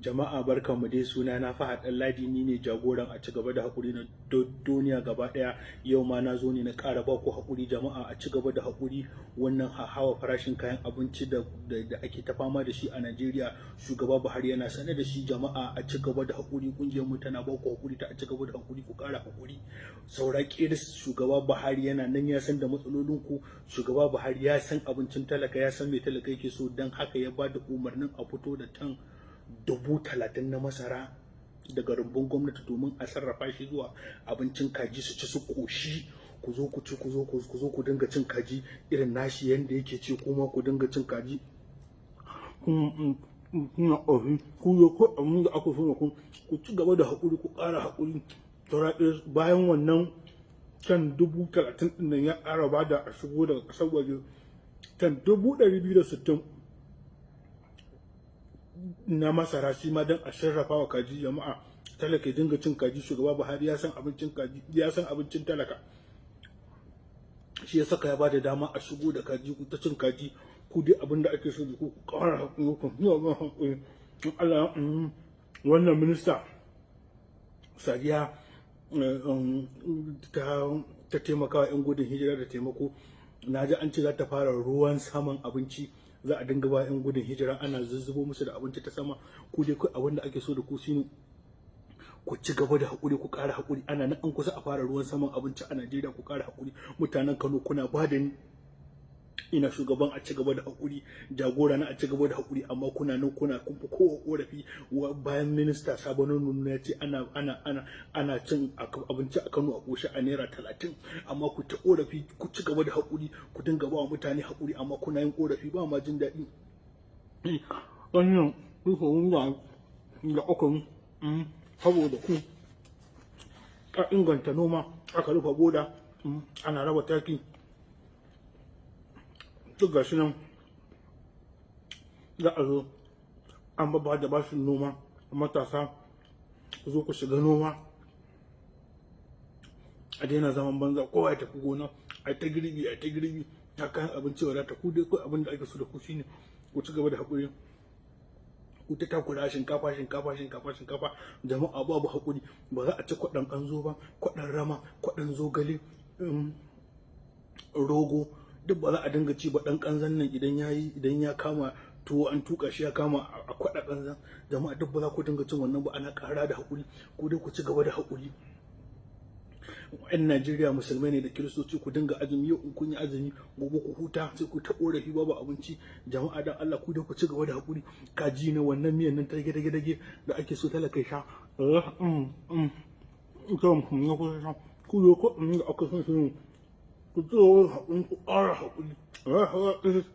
Jama'a barkanmu dai, suna na Fahad Ɗanladi, ni ne jagoran a ci gaba da haƙuri na duniya gaba ɗaya. Yau ma na zo ne na ƙara ba ku haƙuri jama'a, a ci gaba da haƙuri. Wannan hawa farashin kayan abinci da ake ta fama da shi a Najeriya, shugaba Buhari yana sanar da shi. Jama'a a ci gaba da haƙuri, ƙungiyar mu tana ba ku haƙuri, ta a ci gaba da haƙuri, ku ƙara haƙuri. Saura ƙiris, shugaba Buhari yana nan, ya san da matsalolin ku. Shugaba Buhari ya san abincin talaka, ya san me talaka yake so, don haka ya ba da umarnin a fito da tan 30,000 na masara daga rumbun gwamnati domin a sarrafa shi zuwa abincin kaji su ci su koshi. Ku zo ku ci, ku zo ku dinga cin kaji irin nashi yanda yake ci, kuma ku dinga cin kaji kuna ƙofi. Ku zo ko abin da aka so ku ci gaba da haƙuri, ku ƙara haƙuri. Bayan wannan tan 30,000 ɗin nan ya ƙara ba da a shigo daga ƙasar waje tan 260,000 na masara, shi ma don a sarrafa wa kaji. Jama'a, talaka dinga cin kaji. Shugaba Buhari ya san abincin kaji, ya san abincin talaka, shi ya saka ya ba da dama a shigo da kaji. Ku ta cin kaji, ku dai abin da ake so da ku ƙara haƙuri. Allah, wannan minista Sadiya ta taimaka wa 'yan gudun hijira da taimako. Na ji an ce za ta fara ruwan saman abinci, za a dinga ba 'yan gudun hijira, ana zuzzubo musu da abinci ta sama. Ku dai abin da ake so da ku shine ku ci gaba da haƙuri, ku ƙara haƙuri. Ana nan an kusa a fara ruwan saman abinci a Najeriya, ku ƙara haƙuri. Mutanen Kano kuna ba da ni, ina shugaban a ci gaba da haƙuri, jagora na a ci gaba da haƙuri, amma kuna nan kuna kowa ƙorafi. Bayan minista Sabon Nunu ya ce ana cin abinci a Kano a ƙoshe a naira 30, amma ku ta ƙorafi. Ku ci gaba da haƙuri, ku dinga ba wa mutane haƙuri, amma kuna yin ƙorafi, ba ma jin daɗi. Wannan rufin da aka yi saboda ku, ka inganta noma, aka rufe boda, ana raba taki. Duk gashi nan za a zo an ba da bashin noma matasa, ku zo ku shiga noma, a daina zaman banza, kowa ya tafi gona, a ta girbi ta kayan abinci wadata. Ku dai kawai abin da ake so da ku shine ku ci gaba da haƙuri. Ku ta takura shinkafa. Jama'a babu haƙuri, ba za a ci kwaɗon ƙanzo ba, kwaɗon rama, kwaɗon zogale, rogo, duk ba za a dinga ci ba. ɗan ƙanzan nan idan ya kama tuwo an tuka shi ya kama a kwaɗa ƙanzan. Jama'a duk ba za ku dinga cin wannan ba. Ana ƙara da haƙuri, ku dai ku ci gaba da haƙuri. 'Yan Najeriya musulmai ne da kiristoci, ku dinga azumi. Yau in kun yi azumi, gobe ku huta, sai ku ta ƙorafi babu abinci. Jama'a dan Allah, ku dai ku ci gaba da haƙuri. Kaji na wannan miyan nan ta dage da ake so talaka sha, ku zo ko da aka son su, ku ci gaba da haƙuri, ku ƙara haƙuri.